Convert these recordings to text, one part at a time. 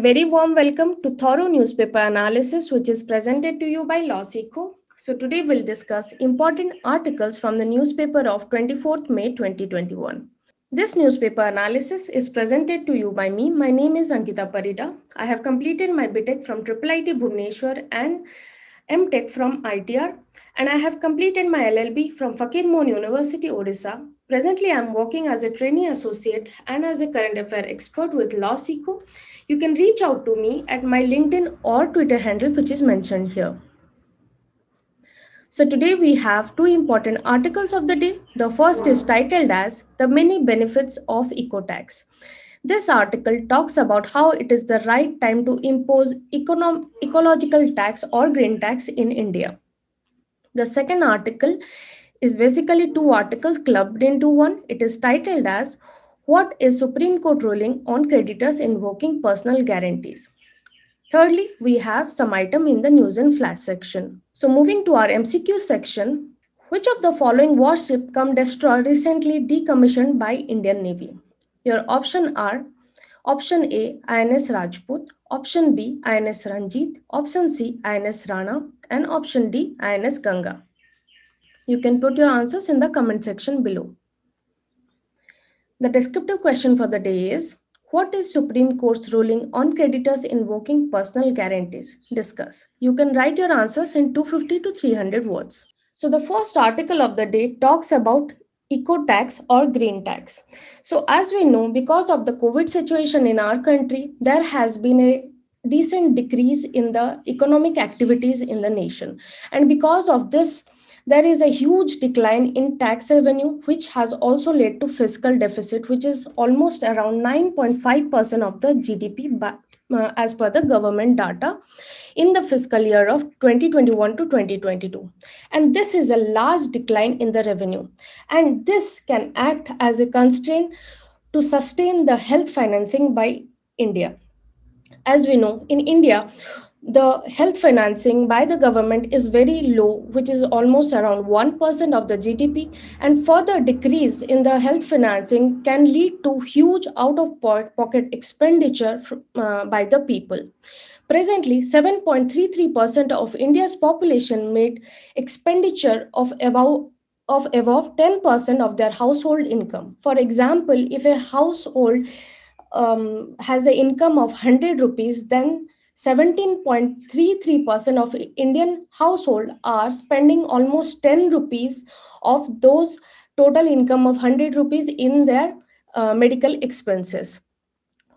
very warm welcome to thorough newspaper analysis, which is presented to you by Lawseco. So, today we'll discuss important articles from the newspaper of 24th May 2021. This newspaper analysis is presented to you by me. My name is Ankita Parida. I have completed my BTech from IIIT Bhubaneswar and MTech from ITR, and I have completed my LLB from Fakir Mohn University, Odisha. Presently, I am working as a trainee associate and as a current affair expert with Lawseco. You can reach out to me at my LinkedIn or Twitter handle, which is mentioned here. So today we have two important articles of the day. The first is titled as The Many Benefits of Ecotax. This article talks about how it is the right time to impose ecological tax or green tax in India. The second article is basically two articles clubbed into one. It is titled as What is Supreme Court ruling on creditors invoking personal guarantees? Thirdly, we have some item in the news and flash section. So moving to our MCQ section, which of the following warship come destroy recently decommissioned by Indian Navy? Your option are option A INS Rajput, option B INS Ranjit, option C INS Rana, and option D INS Ganga. You can put your answers in the comment section below. The descriptive question for the day is what is Supreme Court's ruling on creditors invoking personal guarantees? Discuss. You can write your answers in 250 to 300 words. So the first article of the day talks about eco tax or green tax. So as we know, because of the COVID situation in our country, there has been a decent decrease in the economic activities in the nation. And because of this, there is a huge decline in tax revenue, which has also led to fiscal deficit, which is almost around 9.5% of the GDP as per the government data in the fiscal year of 2021 to 2022. And this is a large decline in the revenue. And this can act as a constraint to sustain the health financing by India. As we know, in India, the health financing by the government is very low, which is almost around 1% of the GDP, and further decrease in the health financing can lead to huge out of pocket expenditure by the people. Presently, 7.33% of India's population made expenditure of above 10% of their household income. For example, if a household has an income of 100 rupees, then 17.33% of Indian household are spending almost 10 rupees of those total income of 100 rupees in their medical expenses.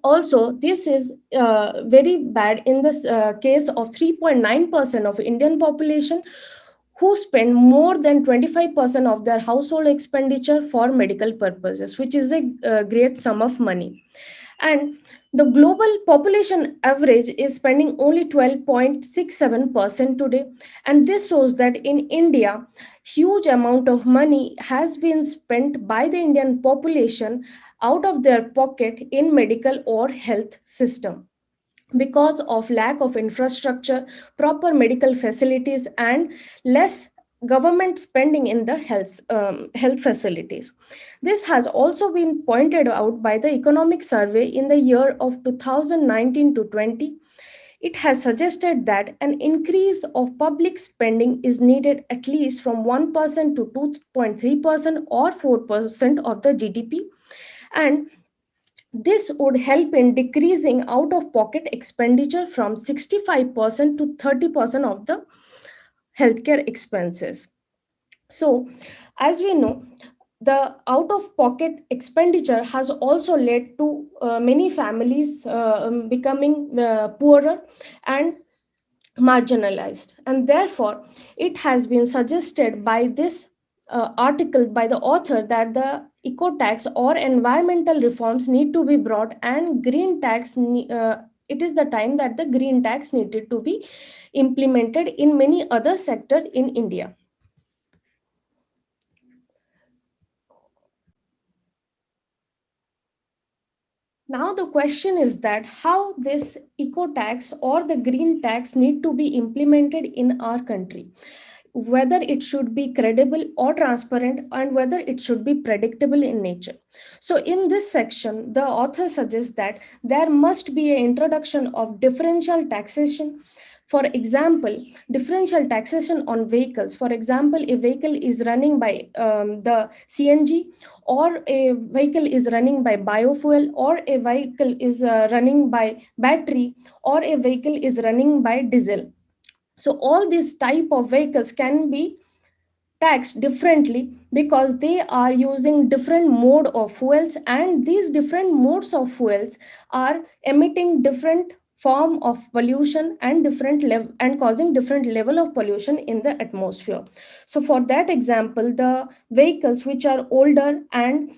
Also, this is very bad in the case of 3.9% of Indian population who spend more than 25% of their household expenditure for medical purposes, which is a great sum of money. And the global population average is spending only 12.67% today. And this shows that in India, huge amount of money has been spent by the Indian population out of their pocket in medical or health system because of lack of infrastructure, proper medical facilities, and less government spending in the health facilities. This has also been pointed out by the economic survey in the year of 2019 to 20. It has suggested that an increase of public spending is needed at least from 1% to 2.3% or 4% of the GDP, and this would help in decreasing out of pocket expenditure from 65% to 30% of the healthcare expenses. So, as we know, the out of pocket expenditure has also led to many families becoming poorer and marginalized, and therefore it has been suggested by this article by the author that the eco tax or environmental reforms need to be brought, and green tax it is the time that the green tax needed to be implemented in many other sectors in India. Now the question is that how this eco tax or the green tax need to be implemented in our country. whether it should be credible or transparent, and whether it should be predictable in nature. So in this section, the author suggests that there must be an introduction of differential taxation. For example, differential taxation on vehicles. For example, a vehicle is running by the CNG, or a vehicle is running by biofuel, or a vehicle is running by battery, or a vehicle is running by diesel. So all these type of vehicles can be taxed differently because they are using different mode of fuels, and these different modes of fuels are emitting different form of pollution and different level, and causing different level of pollution in the atmosphere. So for that example, the vehicles which are older and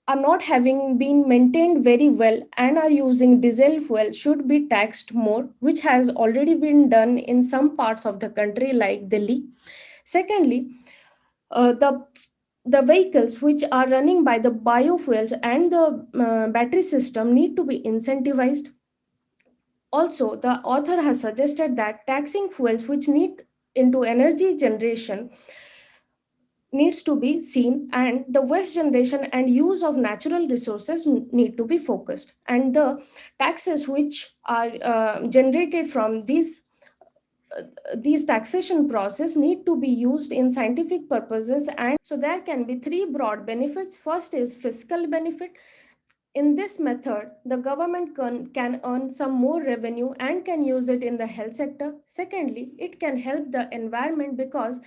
are not having been maintained very well and are using diesel fuel should be taxed more, which has already been done in some parts of the country like Delhi. Secondly, the vehicles which are running by the biofuels and the battery system need to be incentivized. Also, the author has suggested that taxing fuels which need into energy generation needs to be seen, and the waste generation and use of natural resources need to be focused, and the taxes which are generated from these taxation process need to be used in scientific purposes. And so there can be three broad benefits. First is fiscal benefit. In this method, the government can earn some more revenue and can use it in the health sector. Secondly, it can help the environment because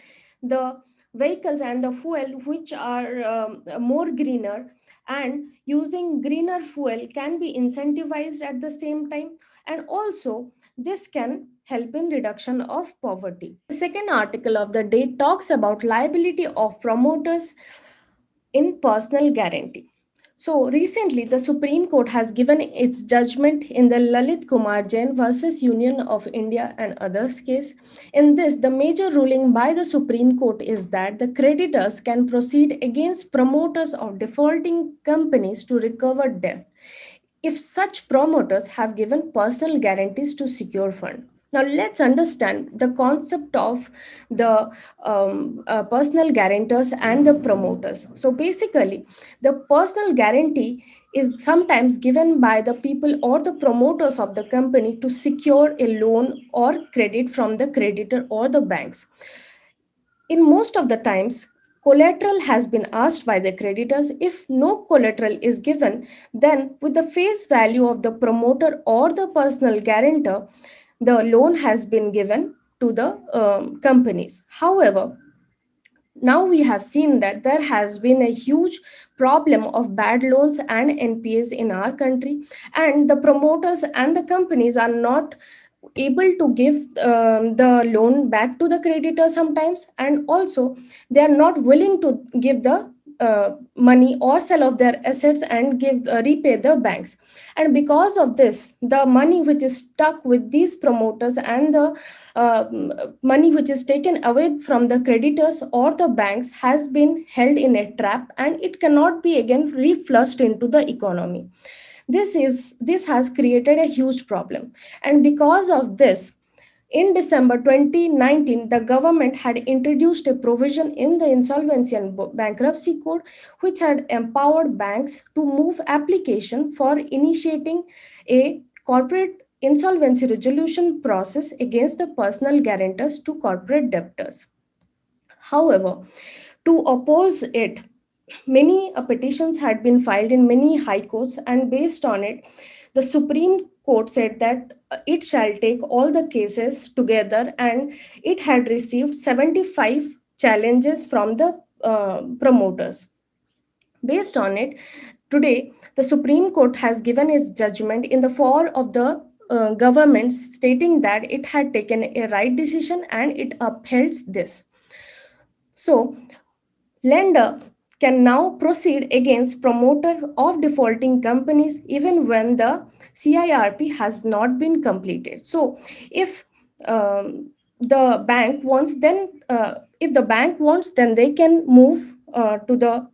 the vehicles and the fuel which are more greener, and using greener fuel can be incentivized at the same time, and also this can help in reduction of poverty. The second article of the day talks about liability of promoters in personal guarantee. So recently, the Supreme Court has given its judgment in the Lalit Kumar Jain versus Union of India and others case. In this, the major ruling by the Supreme Court is that the creditors can proceed against promoters of defaulting companies to recover debt if such promoters have given personal guarantees to secure fund. Now let's understand the concept of the personal guarantors and the promoters. So basically, the personal guarantee is sometimes given by the people or the promoters of the company to secure a loan or credit from the creditor or the banks. In most of the times, collateral has been asked by the creditors. If no collateral is given, then with the face value of the promoter or the personal guarantor, the loan has been given to the companies. However, now we have seen that there has been a huge problem of bad loans and NPAs in our country, and the promoters and the companies are not able to give the loan back to the creditor sometimes, and also they are not willing to give the money or sell off their assets and give repay the banks. And because of this, the money which is stuck with these promoters and the money which is taken away from the creditors or the banks has been held in a trap, and it cannot be again reflushed into the economy. This has created a huge problem, and because of this, in December 2019, the government had introduced a provision in the Insolvency and Bankruptcy Code which had empowered banks to move application for initiating a corporate insolvency resolution process against the personal guarantors to corporate debtors. However, to oppose it, many petitions had been filed in many high courts, and based on it, the Supreme Court said that it shall take all the cases together, and it had received 75 challenges from the promoters. Based on it, today the Supreme Court has given its judgment in the favor of the government, stating that it had taken a right decision and it upholds this. So, lender can now proceed against promoter of defaulting companies even when the CIRP has not been completed. So, if the bank wants, then if the bank wants, then they can move to the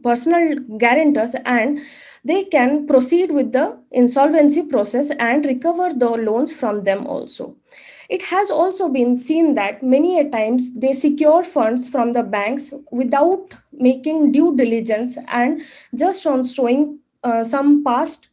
personal guarantors, and they can proceed with the insolvency process and recover the loans from them also. It has also been seen that many a times they secure funds from the banks without making due diligence and just on showing some past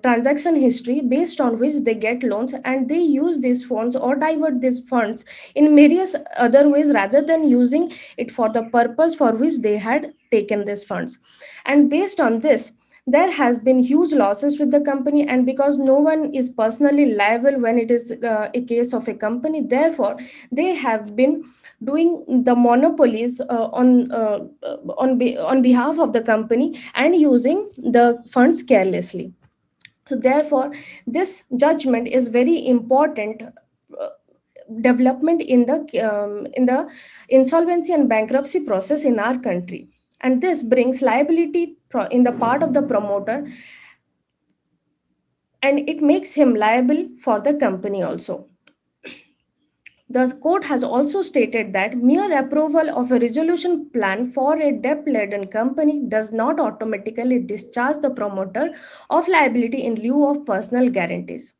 transaction history based on which they get loans, and they use these funds or divert these funds in various other ways rather than using it for the purpose for which they had taken these funds. And based on this, there has been huge losses with the company, and because no one is personally liable when it is a case of a company, therefore they have been doing the monopolies on behalf of the company and using the funds carelessly. So therefore this judgment is very important development in the insolvency and bankruptcy process in our country. And this brings liability in the part of the promoter, and it makes him liable for the company also. The court has also stated that mere approval of a resolution plan for a debt laden company does not automatically discharge the promoter of liability in lieu of personal guarantees.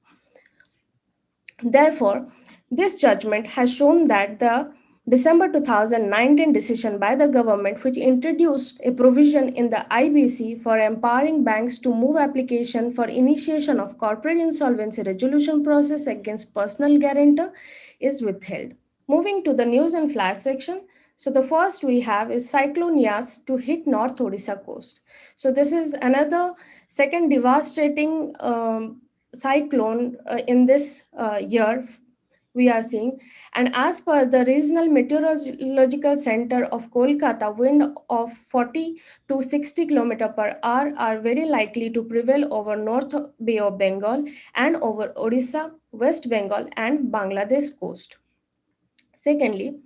Therefore, this judgment has shown that the December 2019 decision by the government, which introduced a provision in the IBC for empowering banks to move application for initiation of corporate insolvency resolution process against personal guarantor, is withheld. Moving to the news and flash section. So the first we have is Cyclone Yas to hit North Odisha coast. So this is another second devastating cyclone in this year we are seeing. And as per the regional meteorological center of Kolkata, wind of 40 to 60 km per hour are very likely to prevail over North Bay of Bengal and over Odisha, West Bengal and Bangladesh coast. Secondly,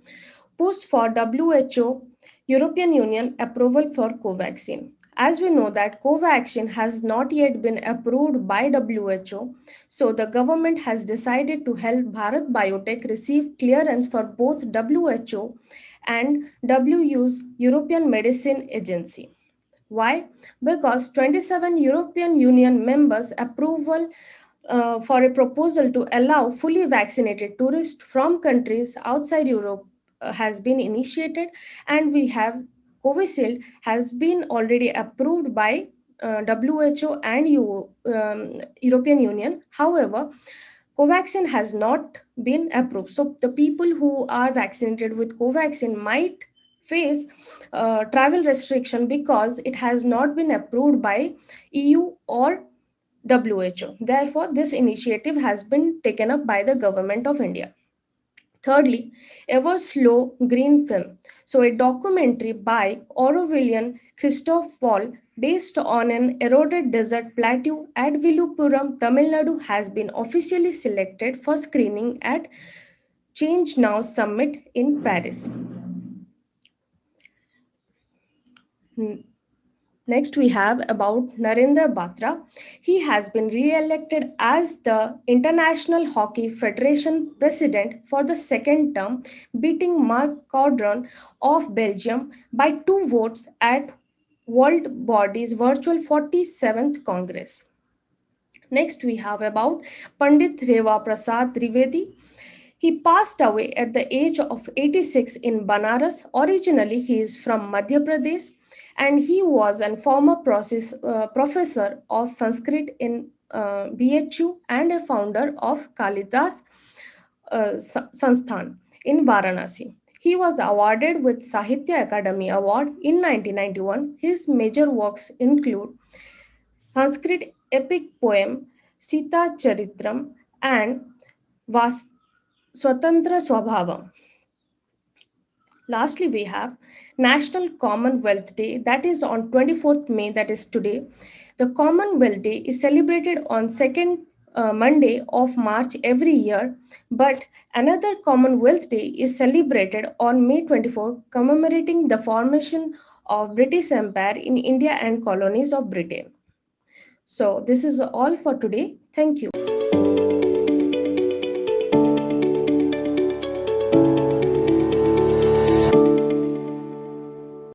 push for WHO European Union approval for Covaxin. As we know that Covaxin has not yet been approved by WHO, so the government has decided to help Bharat Biotech receive clearance for both WHO and WU's European Medicine Agency. Why? Because 27 European Union members approval for a proposal to allow fully vaccinated tourists from countries outside Europe has been initiated, and we have Covishield has been already approved by WHO and European Union. However, Covaxin has not been approved. So the people who are vaccinated with Covaxin might face travel restriction because it has not been approved by EU or WHO. Therefore, this initiative has been taken up by the government of India. Thirdly, Ever Slow Green Film. So, a documentary by Aurovilian Christoph Paul based on an eroded desert plateau at Viluppuram, Tamil Nadu has been officially selected for screening at Change Now Summit in Paris. Next, we have about Narendra Batra. He has been re-elected as the International Hockey Federation president for the second term, beating Marc Caudron of Belgium by 2 votes at World Body's virtual 47th Congress. Next, we have about Pandit Reva Prasad Trivedi. He passed away at the age of 86 in Banaras. Originally, he is from Madhya Pradesh, and he was a former professor of Sanskrit in BHU and a founder of Kalidas Sansthan in Varanasi. He was awarded with Sahitya Akademi Award in 1991. His major works include Sanskrit epic poem Sita Charitram and Swatantra Swabhava. Lastly, we have National Commonwealth Day, that is on 24th May, that is today. The Commonwealth Day is celebrated on second Monday of March every year, but another Commonwealth Day is celebrated on May 24, commemorating the formation of British Empire in India and colonies of Britain. So this is all for today. Thank you.